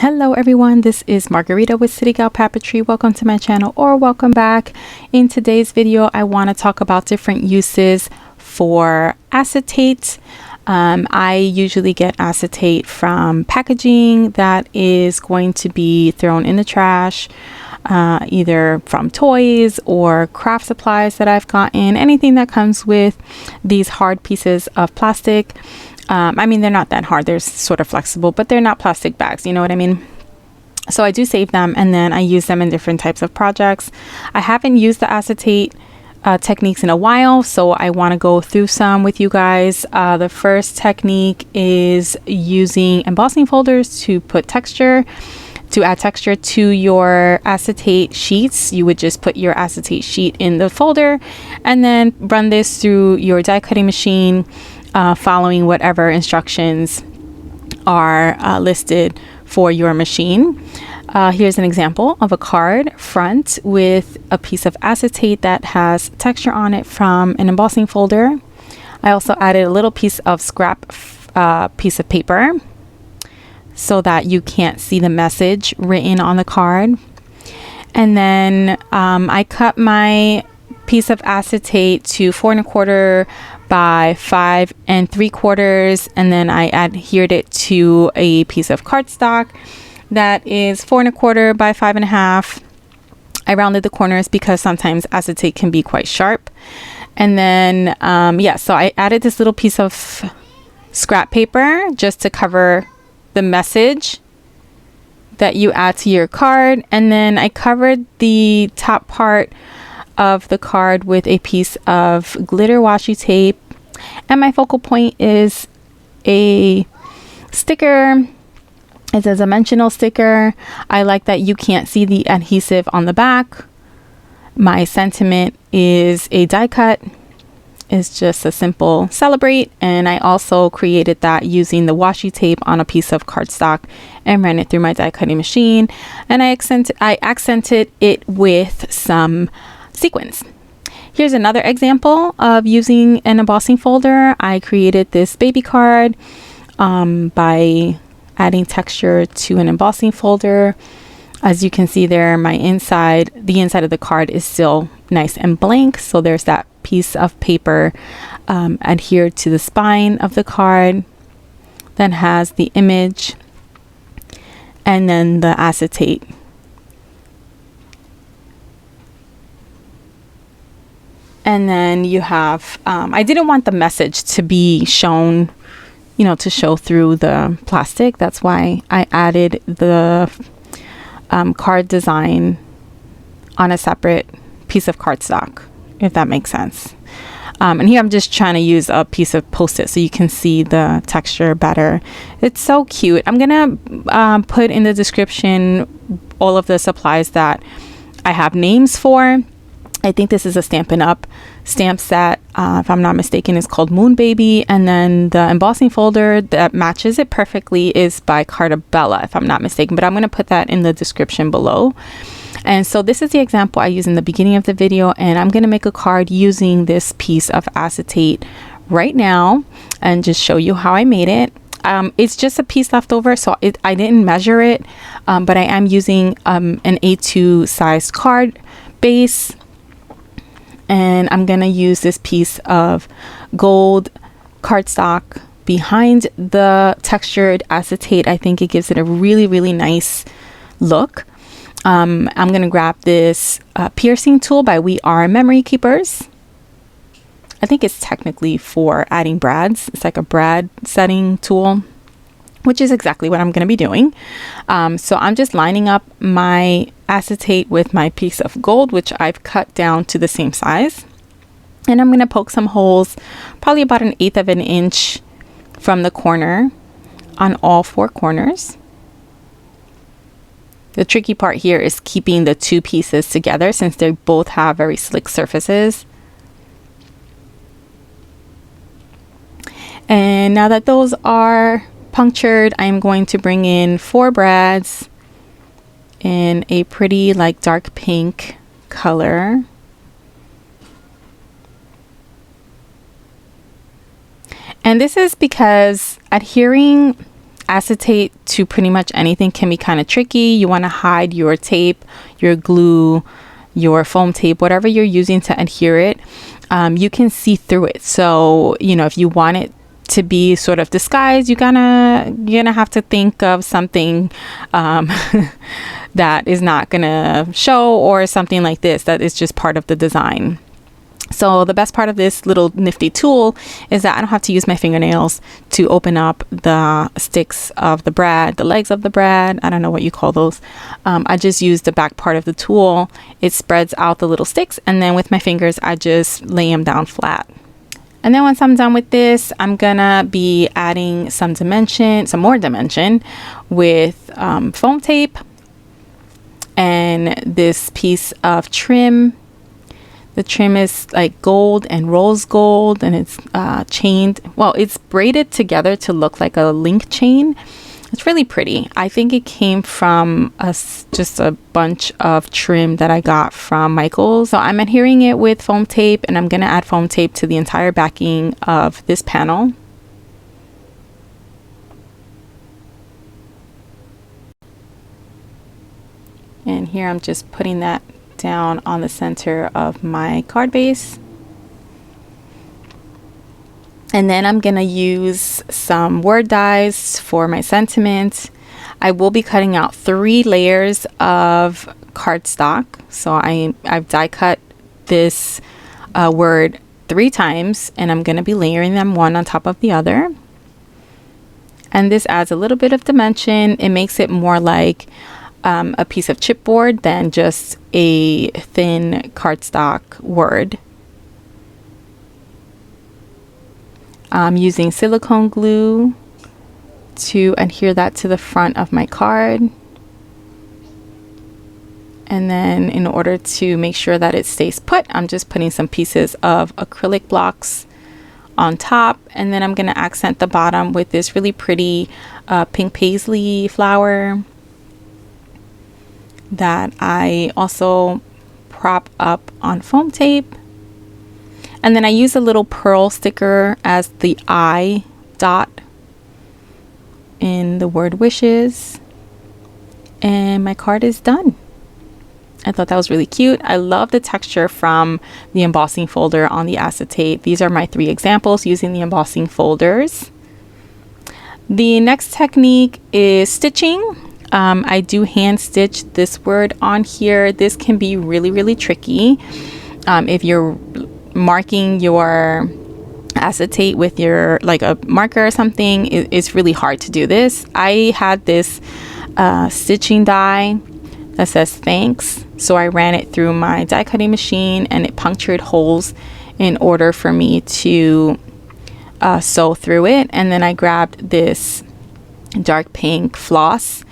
Hello everyone, this is Margarita with CityGal Papeterie. Welcome to my channel, or welcome back. In today's video, I want to talk about different uses for acetate. I usually get acetate from packaging that is going to be thrown in the trash, either from toys or craft supplies that I've gotten, anything that comes with these hard pieces of plastic. I mean, they're not that hard, they're sort of flexible, but they're not plastic bags, you know what I mean? So I do save them, and then I use them in different types of projects. I haven't used the acetate techniques in a while, so I want to go through some with you guys. The first technique is using embossing folders to put texture. To add texture to your acetate sheets, you would just put your acetate sheet in the folder and then run this through your die cutting machine, following whatever instructions are listed for your machine. Here's an example of a card front with a piece of acetate that has texture on it from an embossing folder. I also added a little piece of scrap piece of paper so that you can't see the message written on the card. And then I cut my piece of acetate to 4 1/4 by 5 3/4, and then I adhered it to a piece of cardstock that is 4 1/4 by 5 1/2. I rounded the corners because sometimes acetate can be quite sharp. And then so I added this little piece of scrap paper just to cover the message that you add to your card, and then I covered the top part of the card with a piece of glitter washi tape, and my focal point is a sticker. It's a dimensional sticker. I like that you can't see the adhesive on the back. My sentiment is a die cut. It's just a simple celebrate, and I also created that using the washi tape on a piece of cardstock and ran it through my die cutting machine, and I accented it with some sequins. Here's another example of using an embossing folder. I created this baby card by adding texture to an embossing folder. As you can see there, the inside of the card is still nice and blank, so there's that piece of paper adhered to the spine of the card, then has the image and then the acetate. And then you have, I didn't want the message to be shown, to show through the plastic. That's why I added the card design on a separate piece of cardstock, if that makes sense. And here I'm just trying to use a piece of Post-it so you can see the texture better. It's so cute. I'm gonna put in the description all of the supplies that I have names for. I think this is a Stampin'up stamp set. If I'm not mistaken, it's called Moon Baby. And then the embossing folder that matches it perfectly is by Carta, if I'm not mistaken. But I'm going to put that in the description below. And so this is the example I used in the beginning of the video. And I'm going to make a card using this piece of acetate right now and just show you how I made it. It's just a piece left over, so I didn't measure it. But I am using an A2 sized card base. And I'm gonna use this piece of gold cardstock behind the textured acetate. I think it gives it a really, really nice look. I'm gonna grab this piercing tool by We Are Memory Keepers. I think it's technically for adding brads. It's like a brad setting tool, which is exactly what I'm going to be doing. So I'm just lining up my acetate with my piece of gold, which I've cut down to the same size. And I'm going to poke some holes, probably about 1/8 of an inch from the corner on all 4 corners. The tricky part here is keeping the 2 pieces together since they both have very slick surfaces. And now that those are punctured, I'm going to bring in 4 brads in a pretty dark pink color. And this is because adhering acetate to pretty much anything can be kind of tricky. You want to hide your tape, your glue, your foam tape, whatever you're using to adhere it. You can see through it. So, you know, if you want it to be sort of disguised, you're gonna have to think of something that is not gonna show, or something like this that is just part of the design. So the best part of this little nifty tool is that I don't have to use my fingernails to open up the sticks of the brad, the legs of the brad. I don't know what you call those. I just use the back part of the tool. It spreads out the little sticks, and then with my fingers, I just lay them down flat. And then once I'm done with this, I'm gonna be adding some more dimension with foam tape and this piece of trim. The trim is like gold and rose gold, and it's chained. Well, it's braided together to look like a link chain. It's really pretty. I think it came from just a bunch of trim that I got from Michael's. So I'm adhering it with foam tape, and I'm going to add foam tape to the entire backing of this panel. And here I'm just putting that down on the center of my card base. And then I'm going to use some word dies for my sentiment. I will be cutting out 3 layers of cardstock. So I've die cut this word 3 times, and I'm going to be layering them one on top of the other. And this adds a little bit of dimension. It makes it more like a piece of chipboard than just a thin cardstock word. I'm using silicone glue to adhere that to the front of my card. And then in order to make sure that it stays put, I'm just putting some pieces of acrylic blocks on top. And then I'm going to accent the bottom with this really pretty pink paisley flower that I also prop up on foam tape. And then I use a little pearl sticker as the eye dot in the word wishes. And my card is done. I thought that was really cute. I love the texture from the embossing folder on the acetate. These are my 3 examples using the embossing folders. The next technique is stitching. I do hand stitch this word on here. This can be really, really tricky. If you're marking your acetate with your like a marker or something, it's really hard to do this. I had this stitching die that says thanks, so I ran it through my die cutting machine, and it punctured holes in order for me to sew through it. And then I grabbed this dark pink floss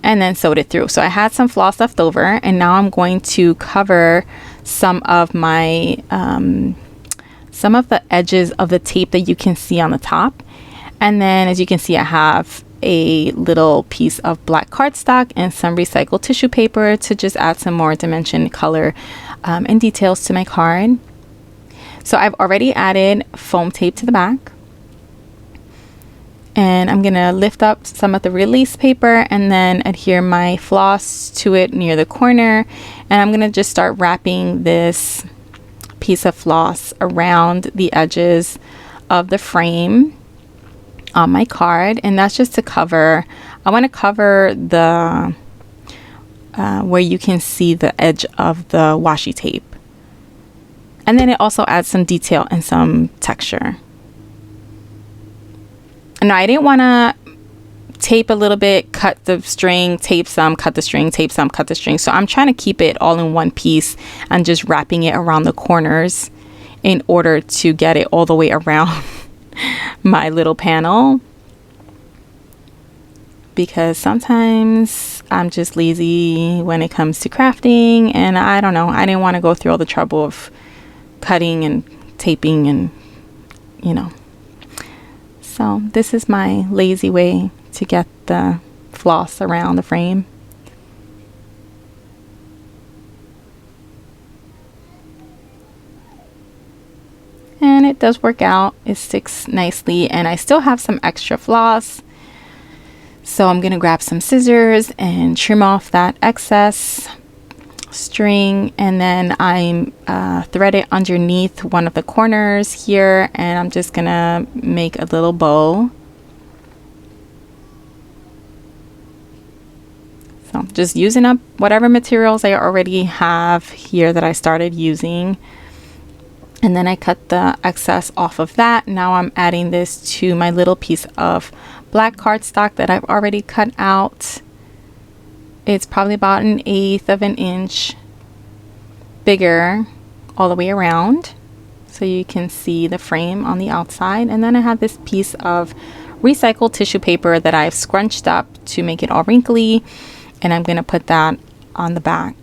and then sewed it through. So I had some floss left over, and now I'm going to cover some of my some of the edges of the tape that you can see on the top. And then as you can see, I have a little piece of black cardstock and some recycled tissue paper to just add some more dimension, color, and details to my card. So I've already added foam tape to the back. And I'm gonna lift up some of the release paper and then adhere my floss to it near the corner. And I'm gonna just start wrapping this piece of floss around the edges of the frame on my card. And that's just to cover, I wanna cover the, where you can see the edge of the washi tape. And then it also adds some detail and some texture. Now, I didn't want to tape a little bit, cut the string, tape some, cut the string, tape some, cut the string. So I'm trying to keep it all in one piece and just wrapping it around the corners in order to get it all the way around my little panel. Because sometimes I'm just lazy when it comes to crafting, and I don't know, I didn't want to go through all the trouble of cutting and taping and, you know. So this is my lazy way to get the floss around the frame. And it does work out. It sticks nicely, and I still have some extra floss. So I'm going to grab some scissors and trim off that excess string, and then I'm thread it underneath one of the corners here, and I'm just gonna make a little bow. So just using up whatever materials I already have here that I started using, and then I cut the excess off of that. Now I'm adding this to my little piece of black cardstock that I've already cut out. It's probably about 1/8 of an inch bigger all the way around, so you can see the frame on the outside. And then I have this piece of recycled tissue paper that I've scrunched up to make it all wrinkly, and I'm going to put that on the back,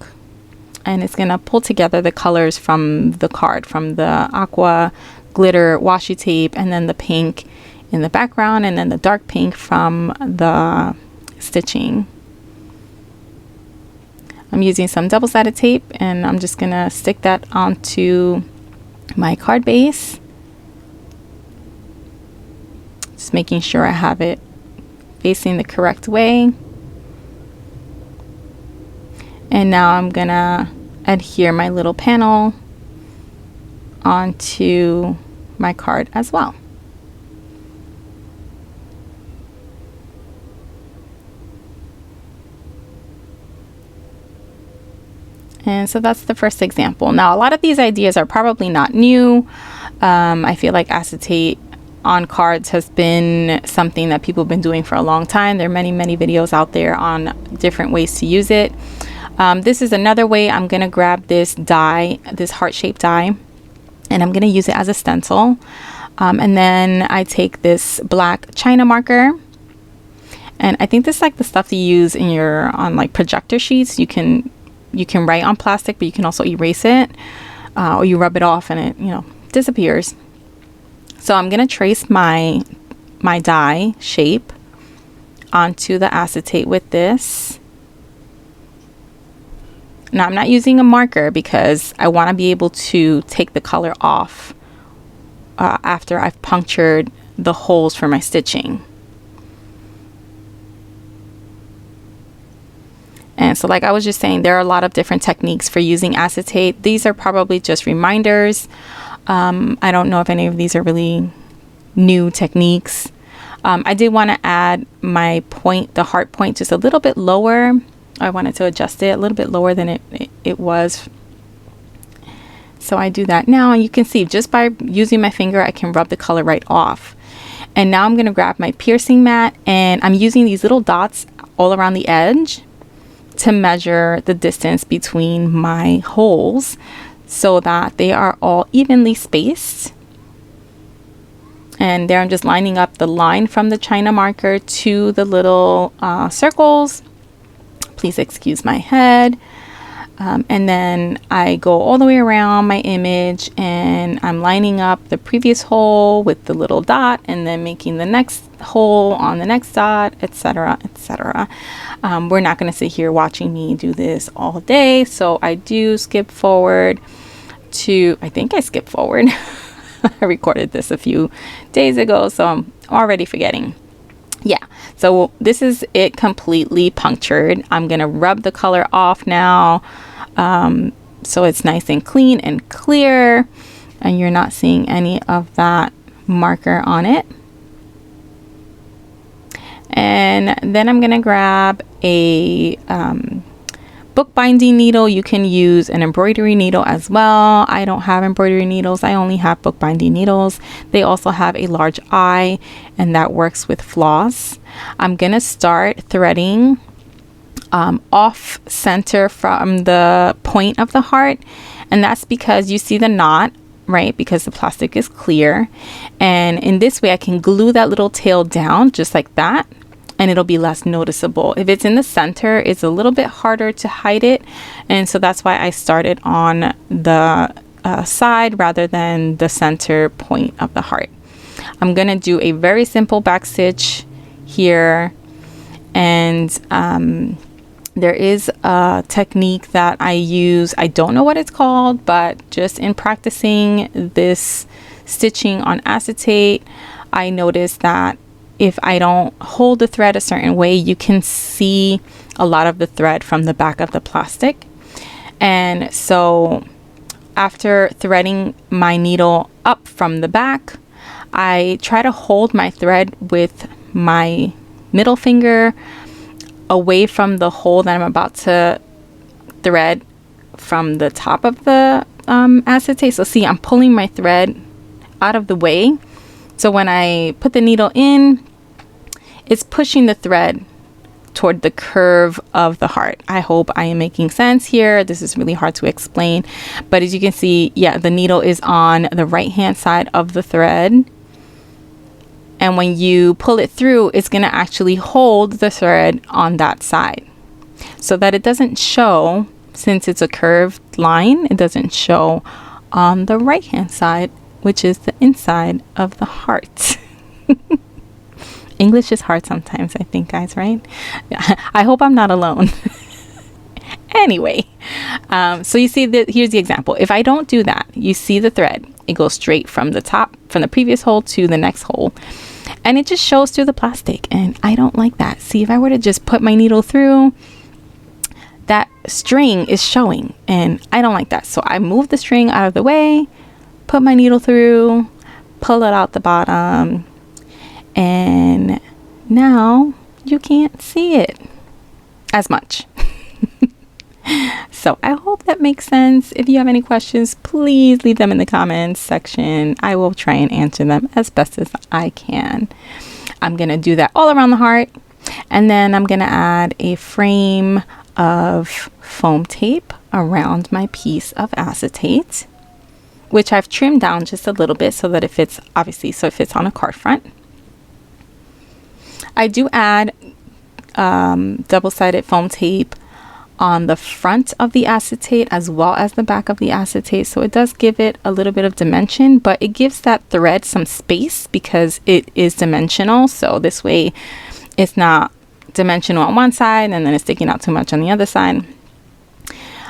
and it's going to pull together the colors from the card, from the aqua glitter washi tape, and then the pink in the background, and then the dark pink from the stitching. I'm using some double-sided tape, and I'm just gonna stick that onto my card base, just making sure I have it facing the correct way. And now I'm gonna adhere my little panel onto my card as well. And so that's the first example. Now, a lot of these ideas are probably not new. I feel like acetate on cards has been something that people have been doing for a long time. There are many, many videos out there on different ways to use it. This is another way. I'm going to grab this die, this heart-shaped die, and I'm going to use it as a stencil. And then I take this black China marker, and I think this is like the stuff you use in your on like projector sheets. You can write on plastic, but you can also erase it, or you rub it off and it, you know, disappears. So I'm going to trace my die shape onto the acetate with this. Now I'm not using a marker because I want to be able to take the color off after I've punctured the holes for my stitching. And so, like I was just saying, there are a lot of different techniques for using acetate. These are probably just reminders. I don't know if any of these are really new techniques. I did want to add my point, the heart point, just a little bit lower. I wanted to adjust it a little bit lower than it was. So I do that now, and you can see just by using my finger, I can rub the color right off. And now I'm going to grab my piercing mat, and I'm using these little dots all around the edge to measure the distance between my holes so that they are all evenly spaced. And there I'm just lining up the line from the China marker to the little circles. Please excuse my head. And then I go all the way around my image, and I'm lining up the previous hole with the little dot, and then making the next hole on the next dot, etc., etc. We're not going to sit here watching me do this all day, so I do skip forward to, I think I skipped forward. I recorded this a few days ago, so I'm already forgetting. Yeah, so this is it completely punctured. I'm going to rub the color off now, so it's nice and clean and clear, and you're not seeing any of that marker on it. And then I'm going to grab a bookbinding needle. You can use an embroidery needle as well. I don't have embroidery needles. I only have bookbinding needles. They also have a large eye, and that works with floss. I'm going to start threading off center from the point of the heart, and that's because you see the knot, right? Because the plastic is clear, and in this way I can glue that little tail down just like that, and it'll be less noticeable. If it's in the center, it's a little bit harder to hide it, and so that's why I started on the side rather than the center point of the heart. I'm gonna do a very simple back stitch here, and there is a technique that I use. I don't know what it's called, but just in practicing this stitching on acetate, I noticed that if I don't hold the thread a certain way, you can see a lot of the thread from the back of the plastic. And so after threading my needle up from the back, I try to hold my thread with my middle finger away from the hole that I'm about to thread from the top of the acetate. So see, I'm pulling my thread out of the way. So when I put the needle in, it's pushing the thread toward the curve of the heart. I hope I am making sense here. This is really hard to explain, but as you can see, yeah, the needle is on the right hand side of the thread. And when you pull it through, it's going to actually hold the thread on that side so that it doesn't show, since it's a curved line, it doesn't show on the right hand side, which is the inside of the heart. English is hard sometimes, I think, guys, right? I hope I'm not alone. Anyway, so you see that here's the example. If I don't do that, you see the thread, it goes straight from the top, from the previous hole to the next hole, and it just shows through the plastic, and I don't like that. See, if I were to just put my needle through, that string is showing, and I don't like that. So I move the string out of the way, put my needle through, pull it out the bottom, and now you can't see it as much. So I hope that makes sense. If you have any questions, please leave them in the comments section. I will try and answer them as best as I can. I'm going to do that all around the heart. And then I'm going to add a frame of foam tape around my piece of acetate, which I've trimmed down just a little bit so that it fits, obviously, so it fits on a card front. I do add double-sided foam tape on the front of the acetate as well as the back of the acetate, so it does give it a little bit of dimension, but it gives that thread some space because it is dimensional. So this way it's not dimensional on one side and then it's sticking out too much on the other side.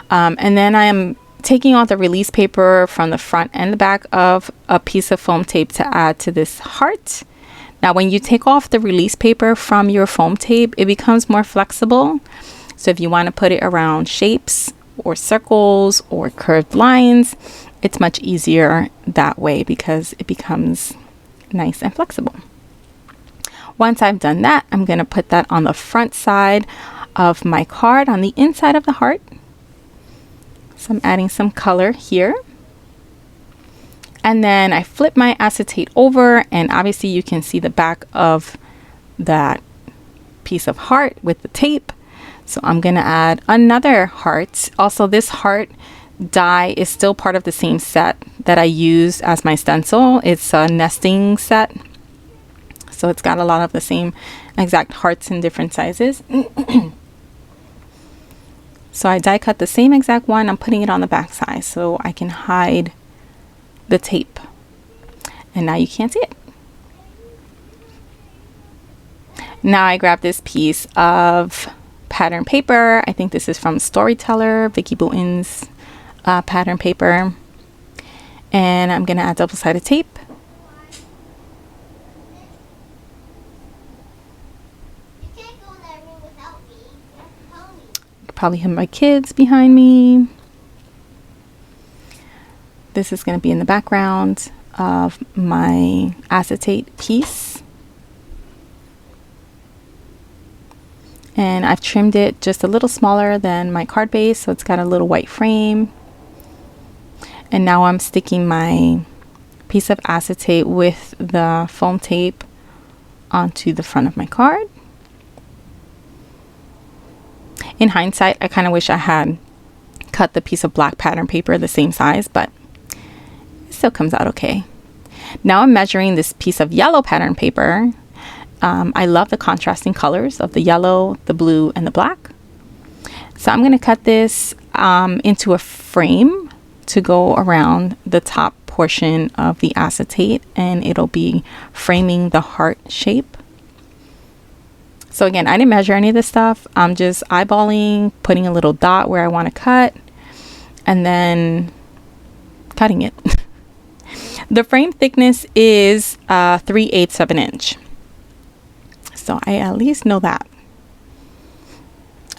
And then I am taking off the release paper from the front and the back of a piece of foam tape to add to this heart. Now when you take off the release paper from your foam tape, it becomes more flexible. So if you want to put it around shapes or circles or curved lines, it's much easier that way because it becomes nice and flexible. Once I've done that, I'm going to put that on the front side of my card on the inside of the heart. So I'm adding some color here. And then I flip my acetate over, and obviously you can see the back of that piece of heart with the tape. So I'm going to add another heart. Also, this heart die is still part of the same set that I used as my stencil. It's a nesting set. So it's got a lot of the same exact hearts in different sizes. So I die cut the same exact one. I'm putting it on the back side so I can hide the tape. And now you can't see it. Now I grab this piece of pattern paper. I think this is from Storyteller, Vicky Bouton's pattern paper. And I'm going to add double-sided tape. You can't go in that room without me. You have to tell me. You could probably hear my kids behind me. This is going to be in the background of my acetate piece. And I've trimmed it just a little smaller than my card base, so it's got a little white frame. And now I'm sticking my piece of acetate with the foam tape onto the front of my card. In hindsight, I kind of wish I had cut the piece of black pattern paper the same size, but it still comes out okay. Now I'm measuring this piece of yellow pattern paper. I love the contrasting colors of the yellow, the blue, and the black. So I'm going to cut this into a frame to go around the top portion of the acetate, and it'll be framing the heart shape. So again, I didn't measure any of this stuff. I'm just eyeballing, putting a little dot where I want to cut, and then cutting it. The frame thickness is 3/8 of an inch. So I at least know that.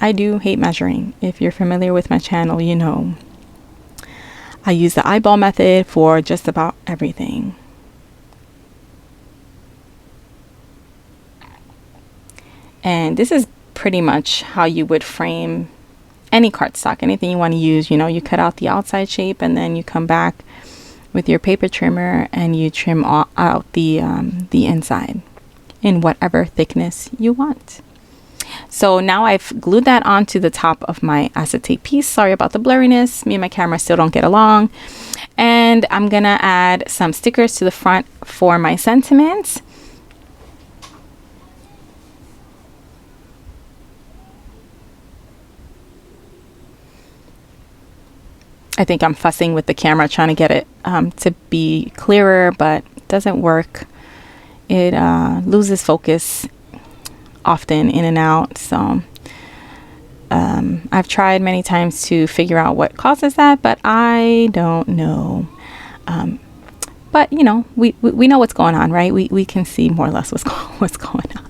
I do hate measuring. If you're familiar with my channel, you know I use the eyeball method for just about everything. And this is pretty much how you would frame any cardstock, anything you want to use. You know, you cut out the outside shape and then you come back with your paper trimmer and you trim out the inside in whatever thickness you want. So now I've glued that onto the top of my acetate piece. Sorry about the blurriness. Me and my camera still don't get along. And I'm gonna add some stickers to the front for my sentiments. I think I'm fussing with the camera trying to get it to be clearer, but it doesn't work. It loses focus often in and out. So I've tried many times to figure out what causes that, but I don't know. But you know, we know what's going on, right? We can see more or less what's going on.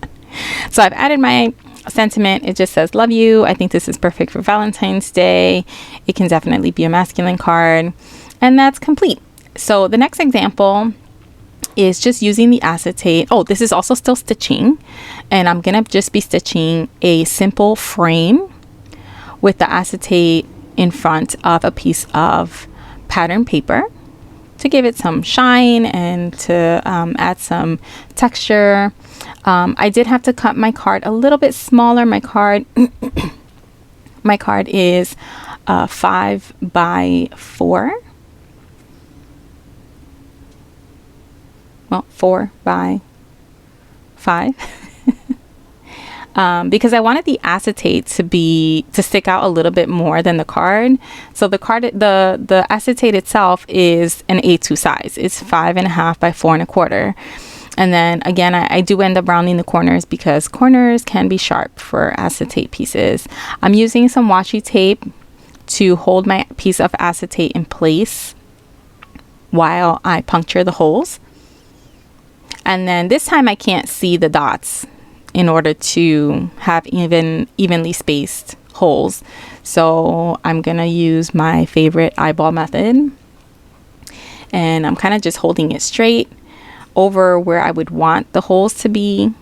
So I've added my sentiment. It just says love you. I think this is perfect for Valentine's Day. It can definitely be a masculine card, and that's complete. So the next example is just using the acetate. Oh, this is also still stitching, and I'm gonna just be stitching a simple frame with the acetate in front of a piece of pattern paper to give it some shine and to add some texture. I did have to cut my card a little bit smaller. My card is 5 by 4. Well, 4 by 5. Because I wanted the acetate to stick out a little bit more than the card. So the acetate itself is an A2 size. It's 5.5 by 4.25. And then again, I do end up rounding the corners because corners can be sharp for acetate pieces. I'm using some washi tape to hold my piece of acetate in place while I puncture the holes. And then this time I can't see the dots in order to have evenly spaced holes. So I'm gonna use my favorite eyeball method. And I'm kind of just holding it straight over where I would want the holes to be,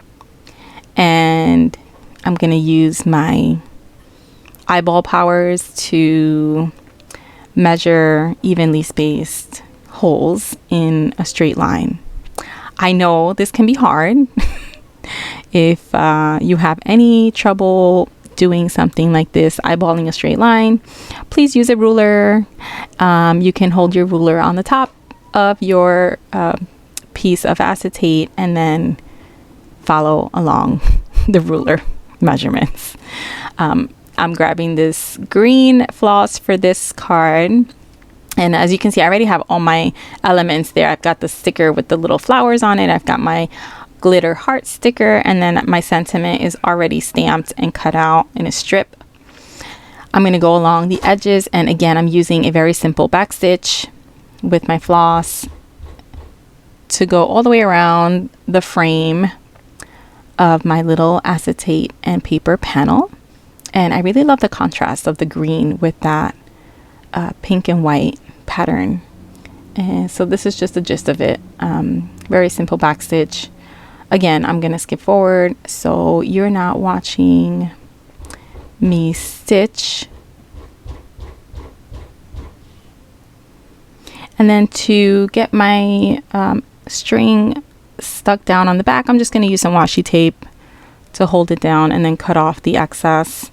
and I'm gonna use my eyeball powers to measure evenly spaced holes in a straight line. I know this can be hard. If you have any trouble doing something like this, eyeballing a straight line, please use a ruler. You can hold your ruler on the top of your piece of acetate and then follow along the ruler measurements. I'm grabbing this green floss for this card, and as you can see, I already have all my elements there. I've got the sticker with the little flowers on it. I've got my glitter heart sticker, and then my sentiment is already stamped and cut out in a strip. I'm going to go along the edges, and again, I'm using a very simple back stitch with my floss to go all the way around the frame of my little acetate and paper panel. And I really love the contrast of the green with that pink and white pattern. And so this is just the gist of it. Very simple back stitch. Again, I'm gonna skip forward so you're not watching me stitch. And then to get my string stuck down on the back, I'm just going to use some washi tape to hold it down and then cut off the excess.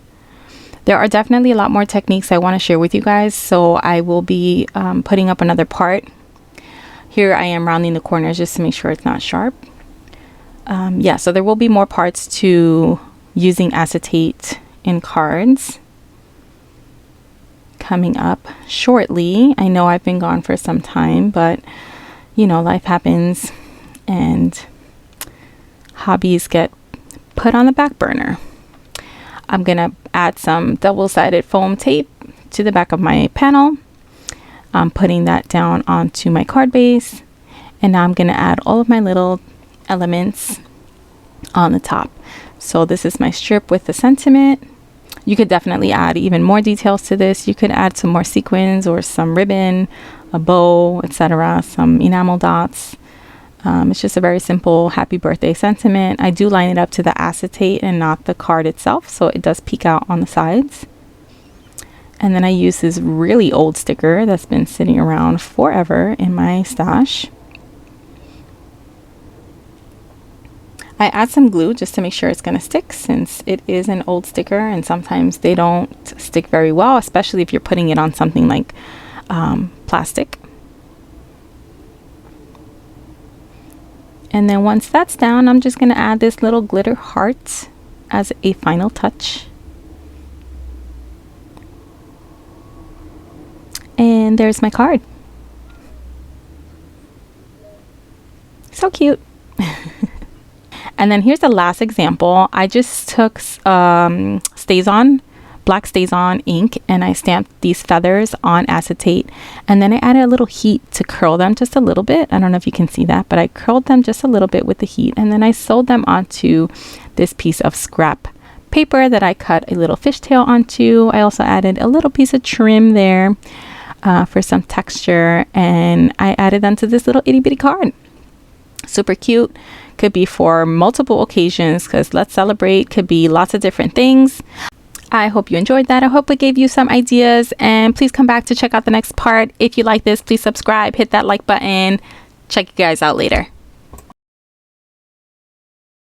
There are definitely a lot more techniques I want to share with you guys, so I will be putting up another part. Here I am rounding the corners just to make sure it's not sharp. Yeah, so there will be more parts to using acetate in cards coming up shortly. I know I've been gone for some time, but you know, life happens and hobbies get put on the back burner. I'm gonna add some double-sided foam tape to the back of my panel. I'm putting that down onto my card base, and now I'm gonna add all of my little elements on the top. So this is my strip with the sentiment. You could definitely add even more details to this. You could add some more sequins or some ribbon, a bow, etc., some enamel dots. It's just a very simple happy birthday sentiment. I do line it up to the acetate and not the card itself, so it does peek out on the sides. And then I use this really old sticker that's been sitting around forever in my stash. I add some glue just to make sure it's going to stick, since it is an old sticker and sometimes they don't stick very well, especially if you're putting it on something like plastic. And then once that's down, I'm just going to add this little glitter heart as a final touch. And there's my card. So cute. And then here's the last example. I just took StazOn, black StazOn ink, and I stamped these feathers on acetate. And then I added a little heat to curl them just a little bit. I don't know if you can see that, but I curled them just a little bit with the heat. And then I sewed them onto this piece of scrap paper that I cut a little fishtail onto. I also added a little piece of trim there for some texture. And I added them to this little itty bitty card. Super cute. Could be for multiple occasions, because let's celebrate could be lots of different things. I hope you enjoyed that. I hope it gave you some ideas, and please come back to check out the next part. If you like this, please subscribe, hit that like button. Check you guys out later.